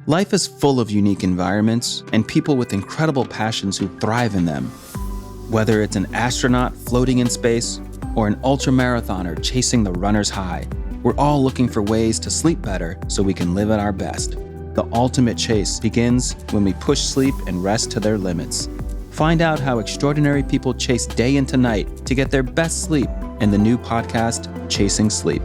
Life is full of unique environments and people with incredible passions who thrive in them. Whether it's an astronaut floating in space or an ultramarathoner chasing the runner's high, we're all looking for ways to sleep better so we can live at our best. The ultimate chase begins when we push sleep and rest to their limits. Find out how extraordinary people chase day into night to get their best sleep in the new podcast, Chasing Sleep.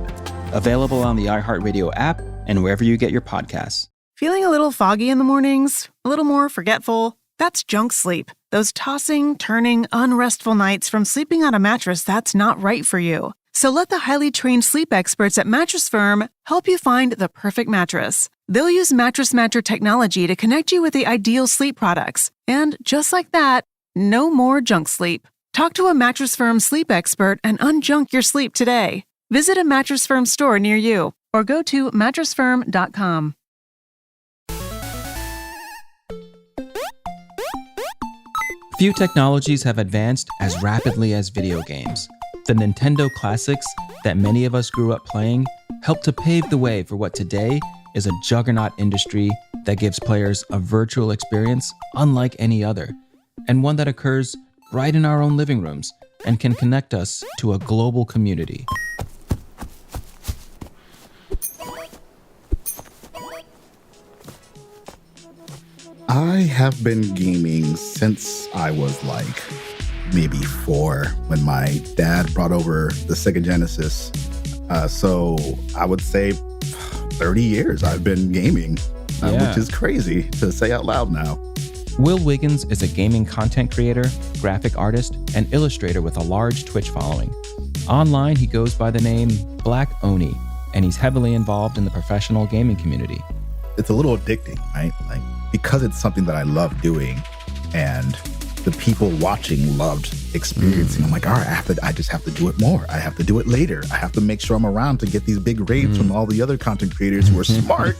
Available on the iHeartRadio app and wherever you get your podcasts. Feeling a little foggy in the mornings? A little more forgetful? That's junk sleep. Those tossing, turning, unrestful nights from sleeping on a mattress that's not right for you. So let the highly trained sleep experts at Mattress Firm help you find the perfect mattress. They'll use Mattress Matcher technology to connect you with the ideal sleep products. And just like that, no more junk sleep. Talk to a Mattress Firm sleep expert and unjunk your sleep today. Visit a Mattress Firm store near you or go to mattressfirm.com. Few technologies have advanced as rapidly as video games. The Nintendo classics that many of us grew up playing helped to pave the way for what today is a juggernaut industry that gives players a virtual experience unlike any other, and one that occurs right in our own living rooms and can connect us to a global community. I have been gaming since I was like maybe 4 when my dad brought over the Sega Genesis. So I would say 30 years I've been gaming, which is crazy to say out loud now. Will Wiggins is a gaming content creator, graphic artist, and illustrator with a large Twitch following. Online, he goes by the name Black Oni, and he's heavily involved in the professional gaming community. It's a little addicting, right? Like, because it's something that I love doing and the people watching loved experiencing. I'm like, all right, I just have to do it more. I have to do it later. I have to make sure I'm around to get these big raids from all the other content creators who are smart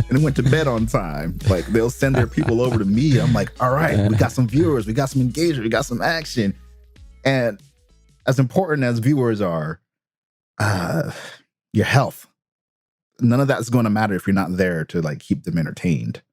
and went to bed on time. Like, they'll send their people over to me. I'm like, all right, we got some viewers, we got some engagement, we got some action. And as important as viewers are, your health, none of that's going to matter if you're not there to like keep them entertained.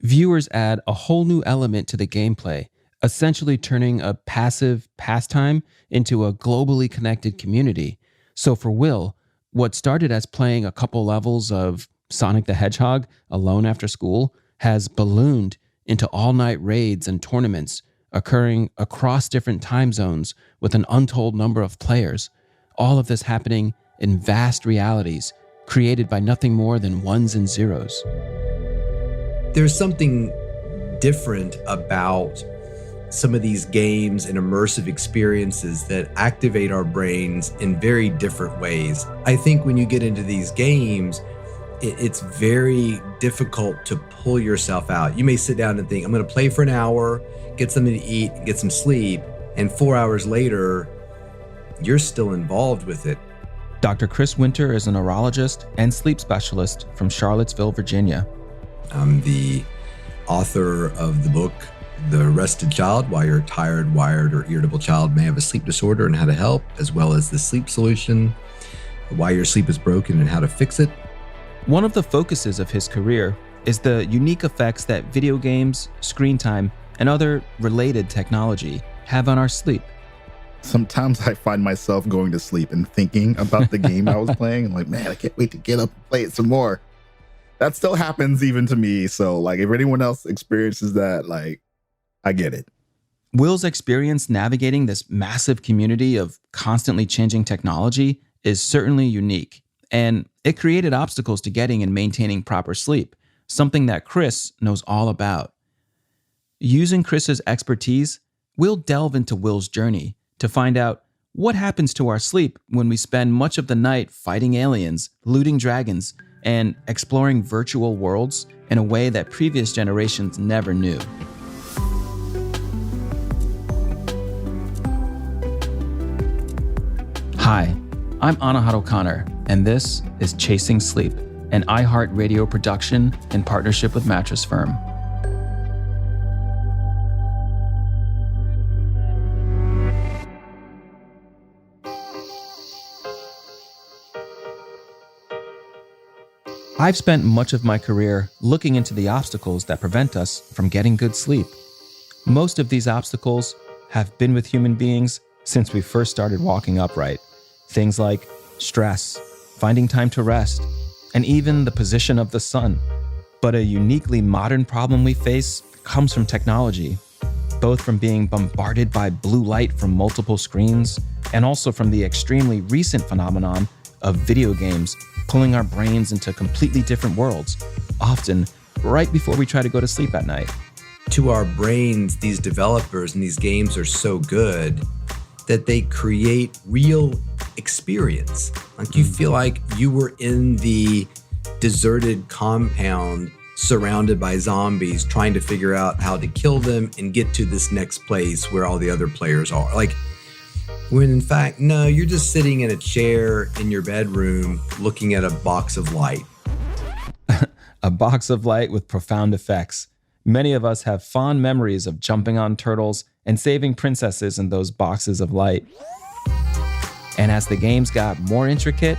Viewers add a whole new element to the gameplay, essentially turning a passive pastime into a globally connected community. So for Will, what started as playing a couple levels of Sonic the Hedgehog alone after school has ballooned into all-night raids and tournaments occurring across different time zones with an untold number of players. All of this happening in vast realities created by nothing more than ones and zeros. There's something different about some of these games and immersive experiences that activate our brains in very different ways. I think when you get into these games, it's very difficult to pull yourself out. You may sit down and think, I'm going to play for an hour, get something to eat, get some sleep, and 4 hours later, you're still involved with it. Dr. Chris Winter is a neurologist and sleep specialist from Charlottesville, Virginia. I'm the author of the book, The Rested Child, Why Your Tired, Wired, or Irritable Child May Have a Sleep Disorder and How to Help, as well as The Sleep Solution, Why Your Sleep is Broken and How to Fix It. One of the focuses of his career is the unique effects that video games, screen time, and other related technology have on our sleep. Sometimes I find myself going to sleep and thinking about the game I was playing. I'm like, man, I can't wait to get up and play it some more. That still happens even to me. So like, if anyone else experiences that, like, I get it. Will's experience navigating this massive community of constantly changing technology is certainly unique, and it created obstacles to getting and maintaining proper sleep, something that Chris knows all about. Using Chris's expertise, we'll delve into Will's journey to find out what happens to our sleep when we spend much of the night fighting aliens, looting dragons, and exploring virtual worlds in a way that previous generations never knew. Hi, I'm Anahad O'Connor, and this is Chasing Sleep, an iHeartRadio production in partnership with Mattress Firm. I've spent much of my career looking into the obstacles that prevent us from getting good sleep. Most of these obstacles have been with human beings since we first started walking upright. Things like stress, finding time to rest, and even the position of the sun. But a uniquely modern problem we face comes from technology, both from being bombarded by blue light from multiple screens and also from the extremely recent phenomenon of video games pulling our brains into completely different worlds, often right before we try to go to sleep at night. To our brains, these developers and these games are so good that they create real experience. Like you feel like you were in the deserted compound surrounded by zombies trying to figure out how to kill them and get to this next place where all the other players are. Like, when in fact, no, you're just sitting in a chair in your bedroom looking at a box of light. A box of light with profound effects. Many of us have fond memories of jumping on turtles and saving princesses in those boxes of light. And as the games got more intricate,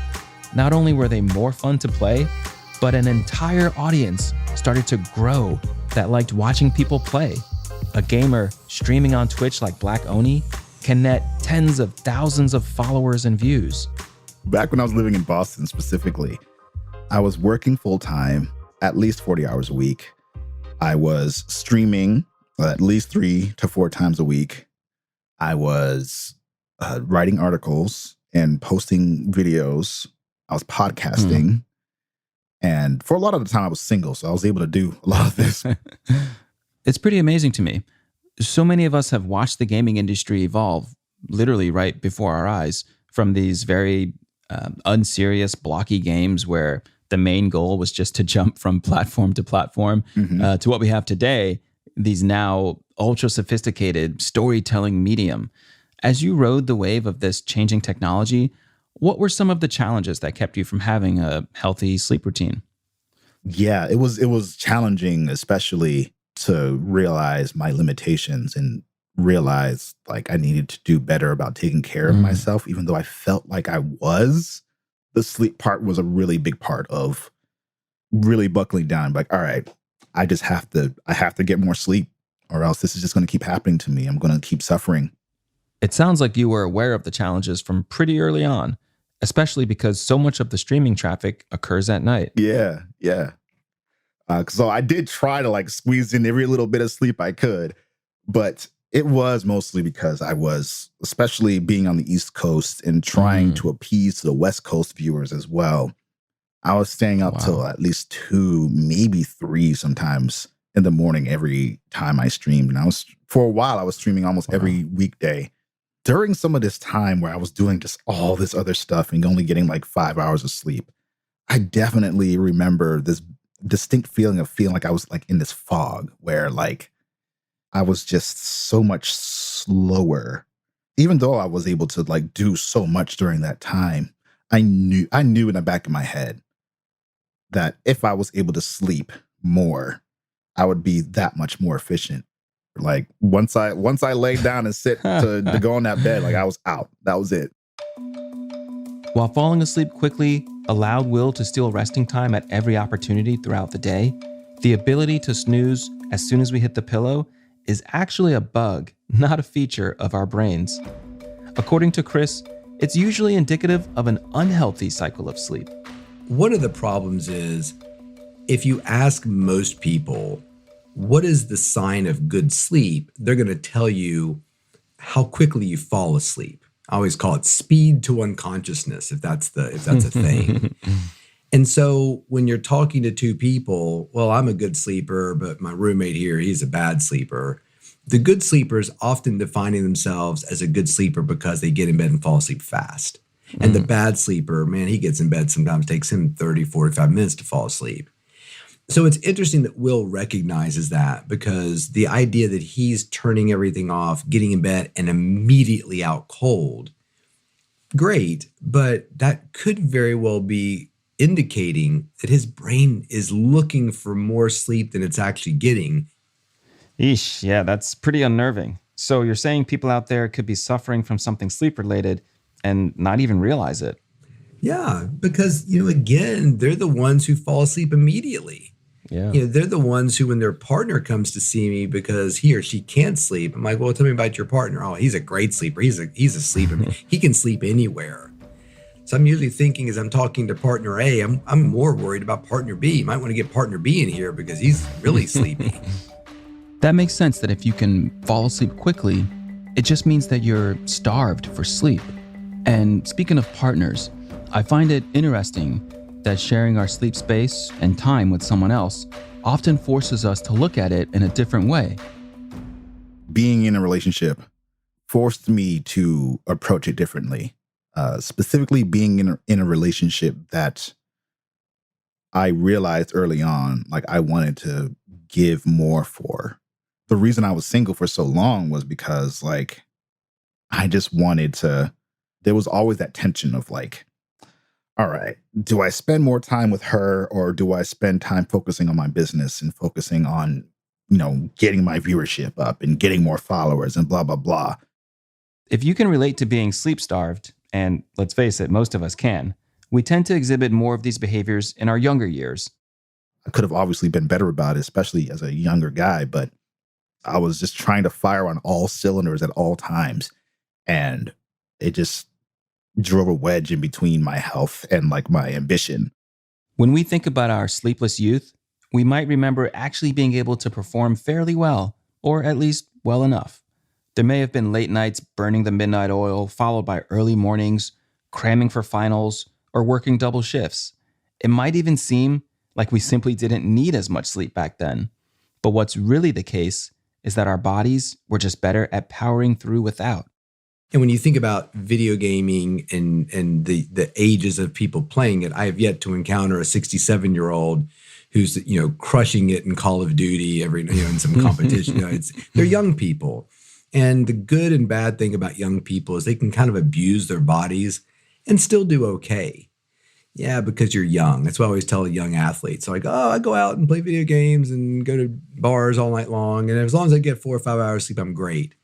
not only were they more fun to play, but an entire audience started to grow that liked watching people play. A gamer streaming on Twitch like Black Oni can net tens of thousands of followers and views. Back when I was living in Boston specifically, I was working full-time, at least 40 hours a week. I was streaming at least 3 to 4 times a week. I was writing articles and posting videos. I was podcasting. And for a lot of the time, I was single, so I was able to do a lot of this. It's pretty amazing to me. So many of us have watched the gaming industry evolve literally right before our eyes, from these very unserious, blocky games where the main goal was just to jump from platform to platform, to what we have today, these now ultra sophisticated storytelling medium. As you rode the wave of this changing technology, what were some of the challenges that kept you from having a healthy sleep routine? Yeah, it was challenging, especially to realize my limitations and realize like I needed to do better about taking care of myself, even though I felt like I was. The sleep part was a really big part of really buckling down. Like, all right, I have to get more sleep or else this is just going to keep happening to me. I'm going to keep suffering. It sounds like you were aware of the challenges from pretty early on, especially because so much of the streaming traffic occurs at night. Yeah. So I did try to like squeeze in every little bit of sleep I could, but it was mostly because I was, especially being on the East Coast and trying to appease the West Coast viewers as well. I was staying up till at least 2, maybe 3 sometimes in the morning every time I streamed. And for a while, I was streaming almost every weekday. During some of this time where I was doing just all this other stuff and only getting like 5 hours of sleep, I definitely remember this distinct feeling like I was like in this fog where like I was just so much slower. Even though I was able to like do so much during that time, I knew in the back of my head that if I was able to sleep more, I would be that much more efficient. Like once I laid down and sit to go on that bed, like I was out. That was it. While falling asleep quickly allowed Will to steal resting time at every opportunity throughout the day, the ability to snooze as soon as we hit the pillow is actually a bug, not a feature of our brains. According to Chris, it's usually indicative of an unhealthy cycle of sleep. One of the problems is if you ask most people, what is the sign of good sleep? They're going to tell you how quickly you fall asleep. I always call it speed to unconsciousness, if that's a thing. And so when you're talking to 2 people, well, I'm a good sleeper, but my roommate here, he's a bad sleeper. The good sleepers often defining themselves as a good sleeper because they get in bed and fall asleep fast. And the bad sleeper, man, he gets in bed, sometimes takes him 30, 45 minutes to fall asleep. So it's interesting that Will recognizes that, because the idea that he's turning everything off, getting in bed, and immediately out cold, great, but that could very well be indicating that his brain is looking for more sleep than it's actually getting. Eesh, yeah, that's pretty unnerving. So you're saying people out there could be suffering from something sleep-related and not even realize it? Yeah, because, again, they're the ones who fall asleep immediately. Yeah. They're the ones who, when their partner comes to see me because he or she can't sleep, I'm like, well, tell me about your partner. Oh, he's a great sleeper. He's a sleeper. He can sleep anywhere. So I'm usually thinking as I'm talking to partner A, I'm more worried about partner B. You might want to get partner B in here because he's really sleepy. That makes sense that if you can fall asleep quickly, it just means that you're starved for sleep. And speaking of partners, I find it interesting that sharing our sleep space and time with someone else often forces us to look at it in a different way. Being in a relationship forced me to approach it differently. Specifically being in a relationship that I realized early on, like I wanted to give more for. The reason I was single for so long was because like, I just wanted to, there was always that tension of like, all right, do I spend more time with her or do I spend time focusing on my business and focusing on, getting my viewership up and getting more followers and blah, blah, blah. If you can relate to being sleep-starved, and let's face it, most of us can, we tend to exhibit more of these behaviors in our younger years. I could have obviously been better about it, especially as a younger guy, but I was just trying to fire on all cylinders at all times. And it just drove a wedge in between my health and like my ambition. When we think about our sleepless youth, we might remember actually being able to perform fairly well, or at least well enough. There may have been late nights burning the midnight oil, followed by early mornings, cramming for finals, or working double shifts. It might even seem like we simply didn't need as much sleep back then. But what's really the case is that our bodies were just better at powering through without. And when you think about video gaming and the ages of people playing it, I have yet to encounter a 67-year-old who's crushing it in Call of Duty in some competition. They're young people. And the good and bad thing about young people is they can kind of abuse their bodies and still do okay. Yeah, because you're young. That's what I always tell young athletes. Like, I go out and play video games and go to bars all night long. And as long as I get 4 or 5 hours sleep, I'm great.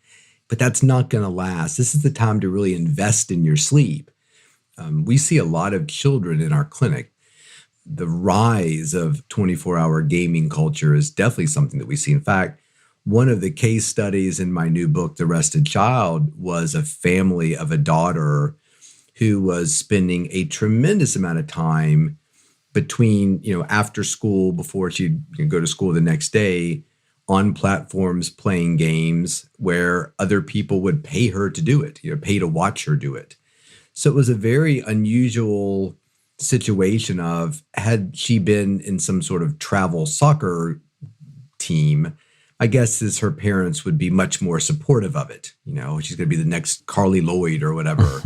But that's not going to last. This is the time to really invest in your sleep. We see a lot of children in our clinic. The rise of 24-hour gaming culture is definitely something that we see. In fact, one of the case studies in my new book, The Rested Child, was a family of a daughter who was spending a tremendous amount of time between, after school, before she'd go to school the next day, on platforms playing games where other people would pay her to do it, pay to watch her do it. So it was a very unusual situation of, had she been in some sort of travel soccer team, I guess as her parents would be much more supportive of it. She's going to be the next Carly Lloyd or whatever.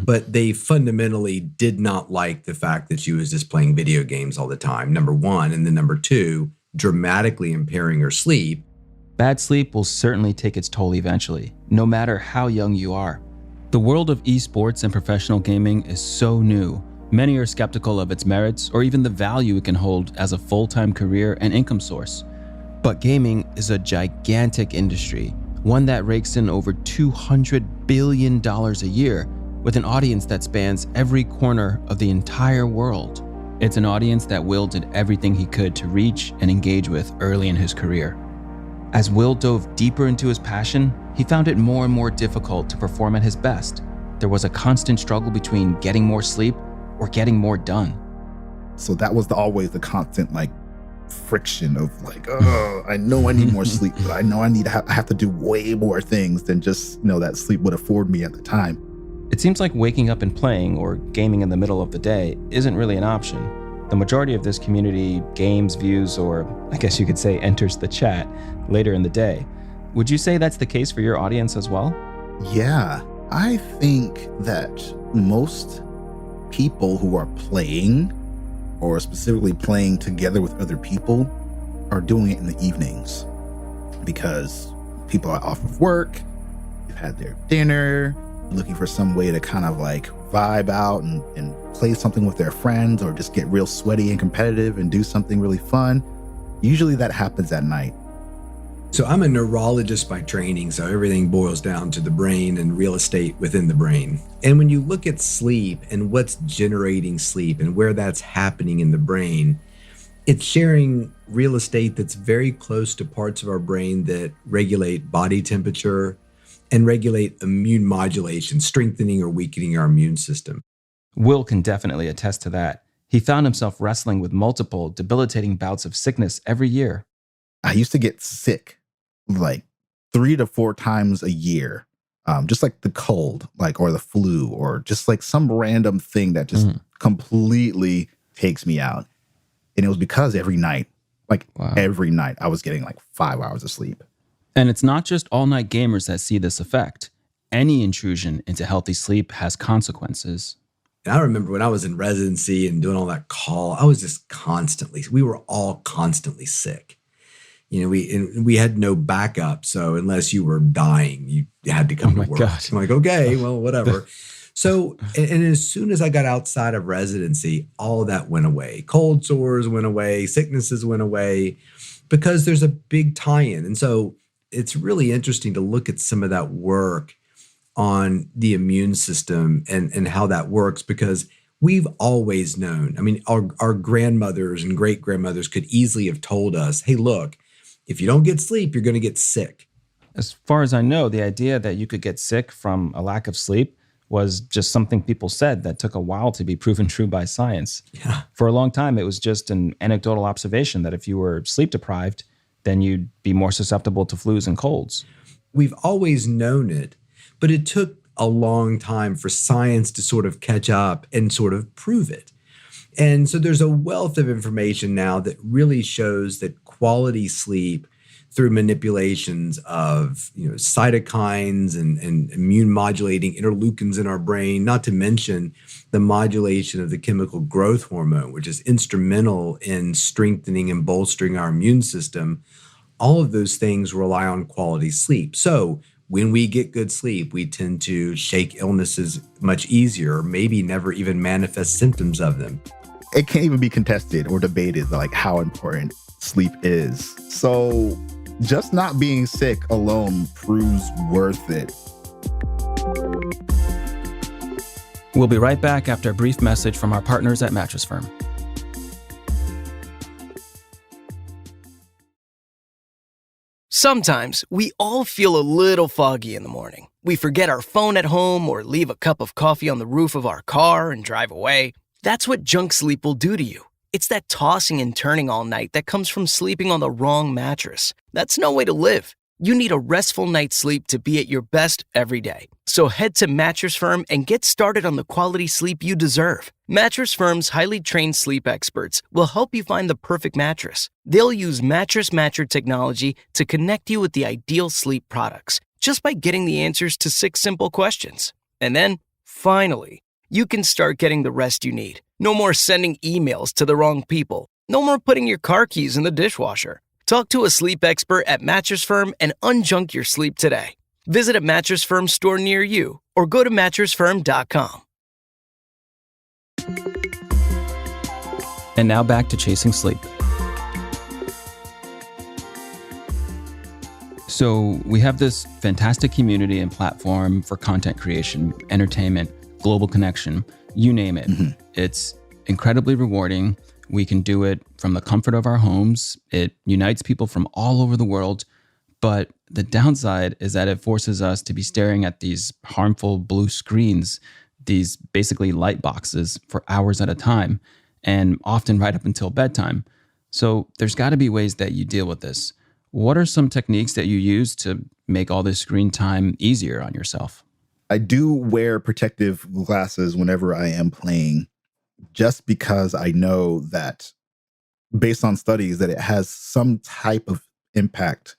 But they fundamentally did not like the fact that she was just playing video games all the time, number one. And then number two, dramatically impairing her sleep. Bad sleep will certainly take its toll eventually, no matter how young you are. The world of eSports and professional gaming is so new. Many are skeptical of its merits or even the value it can hold as a full-time career and income source. But gaming is a gigantic industry, one that rakes in over $200 billion a year, with an audience that spans every corner of the entire world. It's an audience that Will did everything he could to reach and engage with early in his career. As Will dove deeper into his passion, he found it more and more difficult to perform at his best. There was a constant struggle between getting more sleep or getting more done. So that was always the constant friction of I know I need more sleep, but I know I have to do way more things than just that sleep would afford me at the time. It seems like waking up and playing or gaming in the middle of the day isn't really an option. The majority of this community games, views, or I guess you could say enters the chat later in the day. Would you say that's the case for your audience as well? Yeah, I think that most people who are playing, or specifically playing together with other people, are doing it in the evenings because people are off of work, they've had their dinner, looking for some way to kind of vibe out and play something with their friends, or just get real sweaty and competitive and do something really fun. Usually that happens at night. So I'm a neurologist by training, so everything boils down to the brain and real estate within the brain. And when you look at sleep and what's generating sleep and where that's happening in the brain, it's sharing real estate that's very close to parts of our brain that regulate body temperature and regulate immune modulation, strengthening or weakening our immune system. Will can definitely attest to that. He found himself wrestling with multiple debilitating bouts of sickness every year. I used to get sick like 3 to 4 times a year, just like the cold, like, or the flu, or just like some random thing that just completely takes me out. And it was because every night, every night, I was getting like 5 hours of sleep. And it's not just all-night gamers that see this effect. Any intrusion into healthy sleep has consequences. And I remember when I was in residency and doing all that call, I was just we were all constantly sick. You know, we had no backup. So unless you were dying, you had to come to work. God. I'm like, okay, well, whatever. So, and as soon as I got outside of residency, all of that went away. Cold sores went away, sicknesses went away, because there's a big tie-in. And so it's really interesting to look at some of that work on the immune system and how that works, because we've always known. I mean, our grandmothers and great grandmothers could easily have told us, hey, look, if you don't get sleep, you're going to get sick. As far as I know, the idea that you could get sick from a lack of sleep was just something people said that took a while to be proven true by science. Yeah. For a long time, it was just an anecdotal observation that if you were sleep deprived, then you'd be more susceptible to flus and colds. We've always known it, but it took a long time for science to sort of catch up and sort of prove it. And so there's a wealth of information now that really shows that quality sleep through manipulations of cytokines and immune modulating interleukins in our brain, not to mention the modulation of the chemical growth hormone, which is instrumental in strengthening and bolstering our immune system. All of those things rely on quality sleep. So when we get good sleep, we tend to shake illnesses much easier, maybe never even manifest symptoms of them. It can't even be contested or debated, like, how important sleep is. So just not being sick alone proves worth it. We'll be right back after a brief message from our partners at Mattress Firm. Sometimes we all feel a little foggy in the morning. We forget our phone at home or leave a cup of coffee on the roof of our car and drive away. That's what junk sleep will do to you. It's that tossing and turning all night that comes from sleeping on the wrong mattress. That's no way to live. You need a restful night's sleep to be at your best every day. So head to Mattress Firm and get started on the quality sleep you deserve. Mattress Firm's highly trained sleep experts will help you find the perfect mattress. They'll use Mattress Matcher technology to connect you with the ideal sleep products, just by getting the answers to 6 simple questions. And then, finally, you can start getting the rest you need. No more sending emails to the wrong people. No more putting your car keys in the dishwasher. Talk to a sleep expert at Mattress Firm and unjunk your sleep today. Visit a Mattress Firm store near you or go to mattressfirm.com. And now back to chasing sleep. So we have this fantastic community and platform for content creation, entertainment, global connection, you name it. Mm-hmm. It's incredibly rewarding. We can do it from the comfort of our homes. It unites people from all over the world. But the downside is that it forces us to be staring at these harmful blue screens, these basically light boxes, for hours at a time, and often right up until bedtime. So there's got to be ways that you deal with this. What are some techniques that you use to make all this screen time easier on yourself? I do wear protective glasses whenever I am playing, just because I know that, based on studies, that it has some type of impact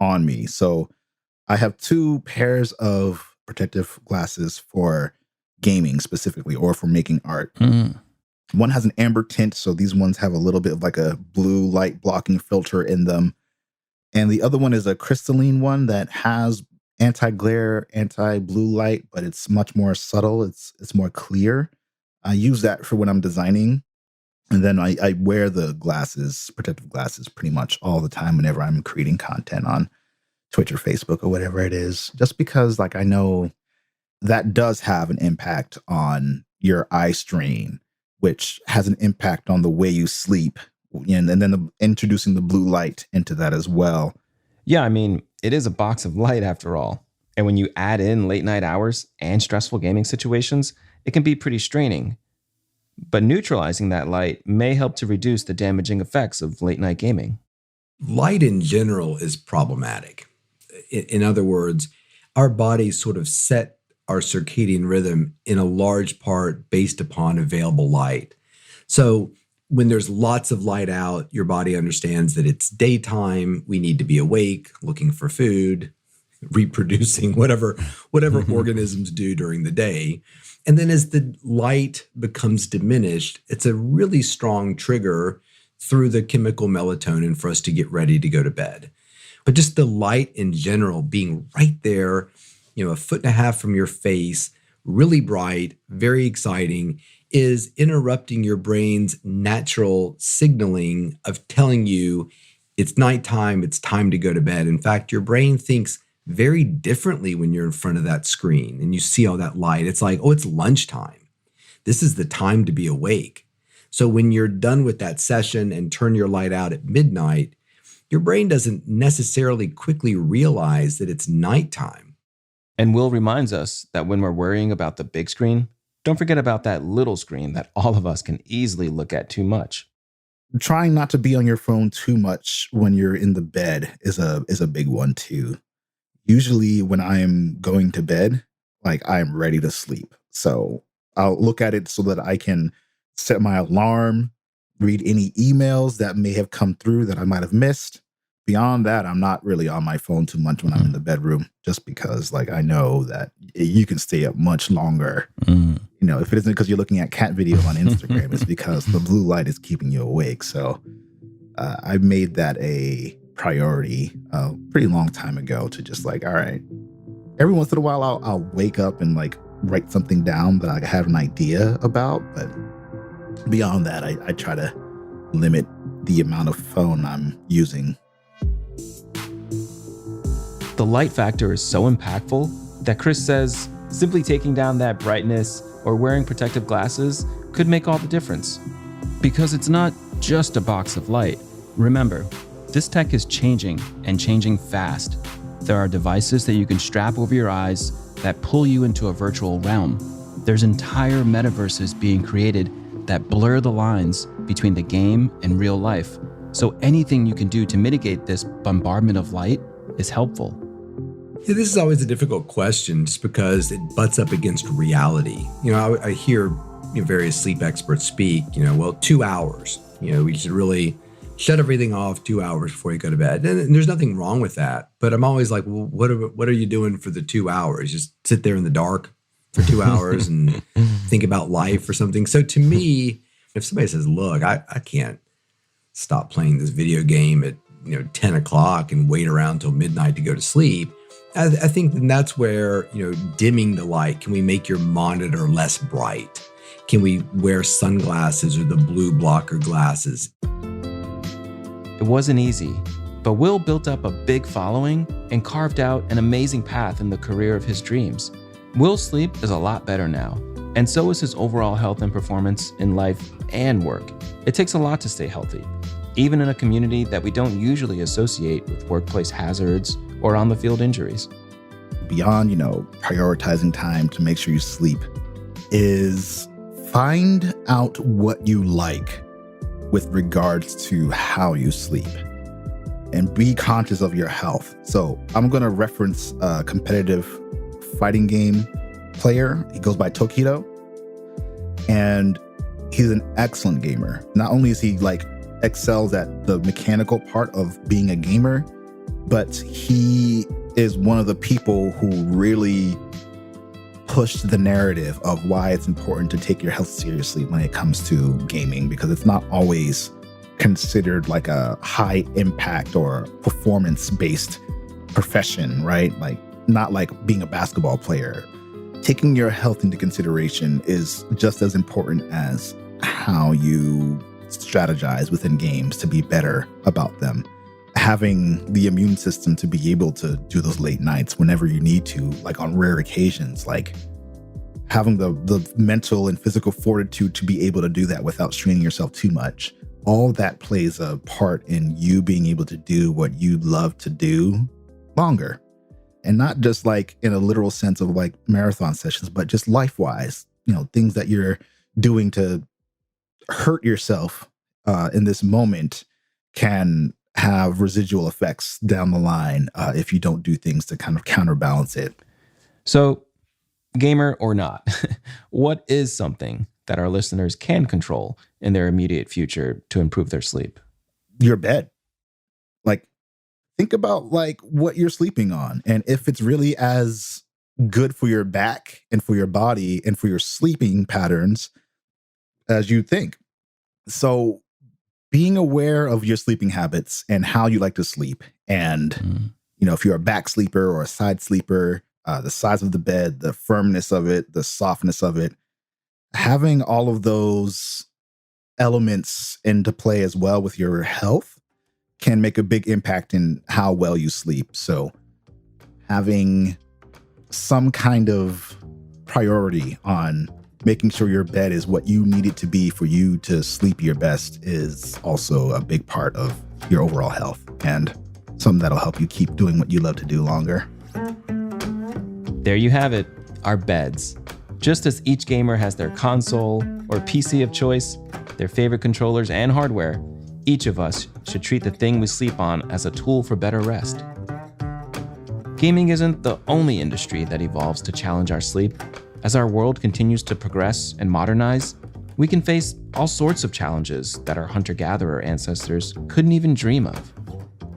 on me. So I have 2 pairs of protective glasses for gaming specifically, or for making art. One has an amber tint, so these ones have a little bit of like a blue light blocking filter in them. And the other one is a crystalline one that has anti-glare, anti-blue light, but it's much more subtle. It's more clear. I use that for when I'm designing. And then I wear the glasses, protective glasses, pretty much all the time whenever I'm creating content on Twitch or Facebook or whatever it is, just because like I know that does have an impact on your eye strain, which has an impact on the way you sleep. And then introducing the blue light into that as well. Yeah, I mean, it is a box of light after all. And when you add in late night hours and stressful gaming situations, it can be pretty straining. But neutralizing that light may help to reduce the damaging effects of late night gaming. Light in general is problematic. In other words, our bodies sort of set our circadian rhythm in a large part based upon available light. So when there's lots of light out, your body understands that it's daytime. We need to be awake, looking for food, reproducing, whatever organisms do during the day. And then as the light becomes diminished, it's a really strong trigger through the chemical melatonin for us to get ready to go to bed. But just the light in general being right there, a 1.5 feet from your face, really bright, very exciting, is interrupting your brain's natural signaling of telling you it's nighttime, it's time to go to bed. In fact, your brain thinks very differently when you're in front of that screen and you see all that light. It's like, oh, it's lunchtime. This is the time to be awake. So when you're done with that session and turn your light out at midnight, your brain doesn't necessarily quickly realize that it's nighttime. And Will reminds us that when we're worrying about the big screen, don't forget about that little screen that all of us can easily look at too much. Trying not to be on your phone too much when you're in the bed is a big one too. Usually when I'm going to bed, like I'm ready to sleep. So I'll look at it so that I can set my alarm, read any emails that may have come through that I might have missed. Beyond that, I'm not really on my phone too much when I'm in the bedroom, just because like I know that you can stay up much longer. If it isn't because you're looking at cat videos on Instagram, it's because the blue light is keeping you awake. So I made that a priority a pretty long time ago to just like, all right, every once in a while I'll wake up and like write something down that I have an idea about. But beyond that, I try to limit the amount of phone I'm using. The light factor is so impactful that Chris says simply taking down that brightness or wearing protective glasses could make all the difference. Because it's not just a box of light. Remember, this tech is changing and changing fast. There are devices that you can strap over your eyes that pull you into a virtual realm. There's entire metaverses being created that blur the lines between the game and real life. So anything you can do to mitigate this bombardment of light is helpful. Yeah, this is always a difficult question just because it butts up against reality. I hear various sleep experts speak, 2 hours. We should really shut everything off 2 hours before you go to bed. And there's nothing wrong with that. But I'm always like, well, what are you doing for the 2 hours? Just sit there in the dark for 2 hours and think about life or something. So to me, if somebody says, look, I can't stop playing this video game at 10 o'clock and wait around till midnight to go to sleep, I think then that's where, dimming the light. Can we make your monitor less bright? Can we wear sunglasses or the blue blocker glasses? It wasn't easy, but Will built up a big following and carved out an amazing path in the career of his dreams. Will's sleep is a lot better now, and so is his overall health and performance in life and work. It takes a lot to stay healthy, even in a community that we don't usually associate with workplace hazards or on-the-field injuries. Beyond, prioritizing time to make sure you sleep is find out what you like with regards to how you sleep and be conscious of your health. So I'm going to reference a competitive fighting game player. He goes by Tokido, and he's an excellent gamer. Not only is he excels at the mechanical part of being a gamer, but he is one of the people who really pushed the narrative of why it's important to take your health seriously when it comes to gaming, because it's not always considered like a high impact or performance based profession, right? Like not like being a basketball player. Taking your health into consideration is just as important as how you strategize within games to be better about them. Having the immune system to be able to do those late nights whenever you need to, like on rare occasions, like having the mental and physical fortitude to be able to do that without straining yourself too much. All that plays a part in you being able to do what you love to do longer. And not just like in a literal sense of like marathon sessions, but just life-wise, things that you're doing to hurt yourself in this moment can have residual effects down the line if you don't do things to kind of counterbalance it. So, gamer or not, what is something that our listeners can control in their immediate future to improve their sleep? Your bed. Like, think about like what you're sleeping on, and if it's really as good for your back and for your body and for your sleeping patterns as you think. So being aware of your sleeping habits and how you like to sleep, and if you're a back sleeper or a side sleeper, the size of the bed, the firmness of it, the softness of it, having all of those elements into play as well with your health can make a big impact in how well you sleep. So having some kind of priority on making sure your bed is what you need it to be for you to sleep your best is also a big part of your overall health, and something that'll help you keep doing what you love to do longer. There you have it, our beds. Just as each gamer has their console or PC of choice, their favorite controllers and hardware, each of us should treat the thing we sleep on as a tool for better rest. Gaming isn't the only industry that evolves to challenge our sleep. As our world continues to progress and modernize, we can face all sorts of challenges that our hunter-gatherer ancestors couldn't even dream of.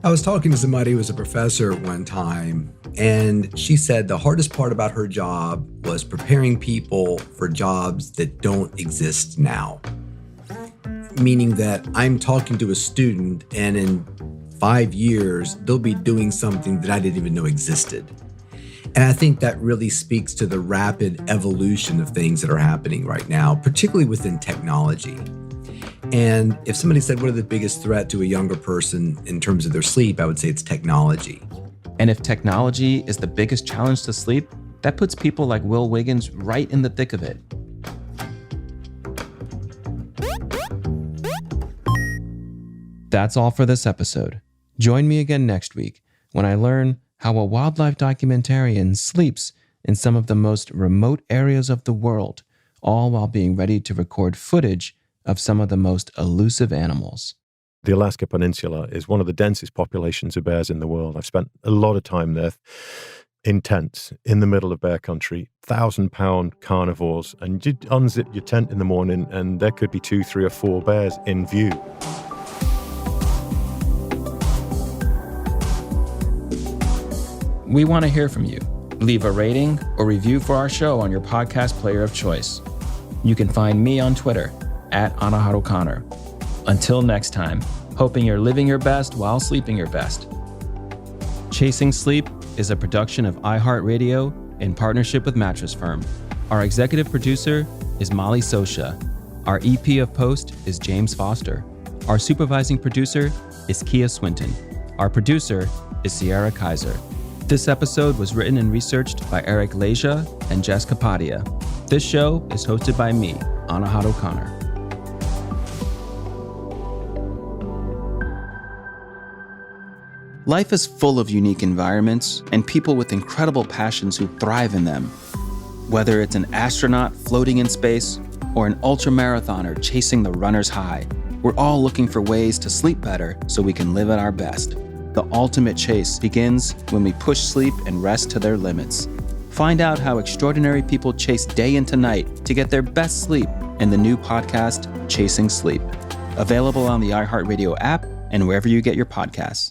I was talking to somebody who was a professor one time, and she said the hardest part about her job was preparing people for jobs that don't exist now. Meaning that I'm talking to a student, and in 5 years, they'll be doing something that I didn't even know existed. And I think that really speaks to the rapid evolution of things that are happening right now, particularly within technology. And if somebody said, what are the biggest threat to a younger person in terms of their sleep, I would say it's technology. And if technology is the biggest challenge to sleep, that puts people like Will Wiggins right in the thick of it. That's all for this episode. Join me again next week when I learn how a wildlife documentarian sleeps in some of the most remote areas of the world, all while being ready to record footage of some of the most elusive animals. The Alaska Peninsula is one of the densest populations of bears in the world. I've spent a lot of time there in tents in the middle of bear country, 1,000-pound carnivores, and you unzip your tent in the morning and there could be 2, 3, or 4 bears in view. We want to hear from you. Leave a rating or review for our show on your podcast player of choice. You can find me on Twitter @AnaharuConnor. Until next time, hoping you're living your best while sleeping your best. Chasing Sleep is a production of iHeartRadio in partnership with Mattress Firm. Our executive producer is Molly Sosha. Our EP of Post is James Foster. Our supervising producer is Kia Swinton. Our producer is Sierra Kaiser. This episode was written and researched by Eric Leja and Jess Kapadia. This show is hosted by me, Anaharu Connor. Life is full of unique environments and people with incredible passions who thrive in them. Whether it's an astronaut floating in space or an ultramarathoner chasing the runner's high, we're all looking for ways to sleep better so we can live at our best. The ultimate chase begins when we push sleep and rest to their limits. Find out how extraordinary people chase day into night to get their best sleep in the new podcast, Chasing Sleep. Available on the iHeartRadio app and wherever you get your podcasts.